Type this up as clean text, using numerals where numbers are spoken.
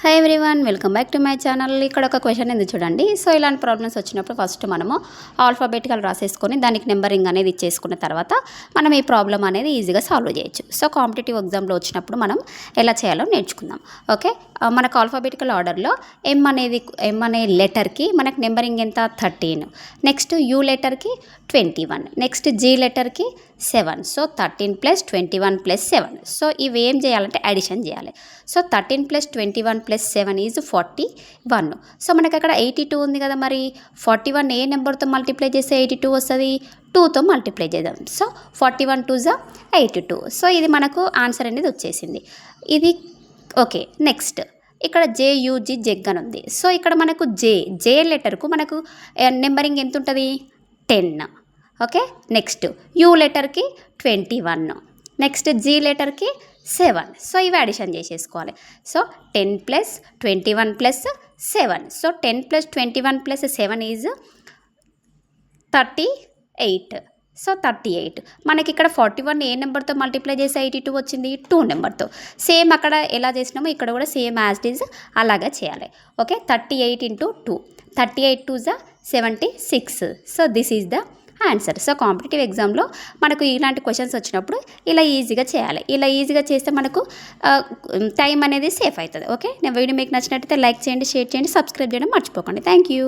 Hi everyone, welcome back to my channel. ఇక్కడ ఒక question ఉంది చూడండి. సో ఇలాంటి ప్రాబ్లమ్స్ వచ్చినప్పుడు ఫస్ట్ మనము ఆల్ఫాబెటికల్ రాసేసుకొని దానికి నెంబరింగ్ అనేది ఇచ్చేసుకున్న తర్వాత మనం ఈ ప్రాబ్లం అనేది ఈజీగా సాల్వ్ చేయొచ్చు. సో కాంపిటేటివ్ ఎగ్జామ్లో వచ్చినప్పుడు మనం ఎలా చేయాలో నేర్చుకుందాం. ఓకే, మనకు ఆల్ఫాబెటికల్ ఆర్డర్లో ఎం అనే లెటర్కి మనకు నెంబరింగ్ ఎంత 13, నెక్స్ట్ యూ లెటర్కి 21, నెక్స్ట్ జీ లెటర్కి 7. సో 13 + 21 + 7. సో ఇవి ఏం చేయాలంటే అడిషన్ చేయాలి. So 13 + 21 + 7 is 41. సో మనకి అక్కడ 82 ఉంది కదా, మరి 41 ఏ నెంబర్తో మల్టిప్లై చేస్తే 82 వస్తుంది? 2తో మల్టిప్లై చేద్దాం. సో 41 2 = 82. సో ఇది మనకు ఆన్సర్ అనేది వచ్చేసింది. ఇది ఓకే. నెక్స్ట్ ఇక్కడ జేయుజి జెగ్ అని ఉంది. సో ఇక్కడ మనకు జే లెటర్కు మనకు నెంబరింగ్ ఎంత ఉంటుంది? 10. ఓకే, నెక్స్ట్ యూ లెటర్కి 21, నెక్స్ట్ జీ లెటర్కి 7. సో ఇవి అడిషన్ చేసేసుకోవాలి. సో 10 + 21 + 7. So 10 + 21 + 7 is 38. సో 38. మనకి ఇక్కడ 41 ఏ నెంబర్తో మల్టిప్లై చేసి 82 వచ్చింది? 2 నెంబర్తో. సేమ్ అక్కడ ఎలా చేసినామో ఇక్కడ కూడా సేమ్ యాజ్ ఇట్ ఈజ్ అలాగే చేయాలి. Okay, 38 × 2, 38 2 = 76. So this is the answer. So competitive ఎగ్జామ్లో మనకు ఇలాంటి క్వశ్చన్స్ వచ్చినప్పుడు ఇలా ఈజీగా చేయాలి. ఇలా ఈజీగా చేస్తే మనకు టైం అనేది సేఫ్ అవుతుంది. ఓకే, నా వీడియో మీకు నచ్చినట్టయితే లైక్ చేయండి, షేర్ చేయండి, సబ్స్క్రైబ్ చేయడం మర్చిపోకండి. Thank you.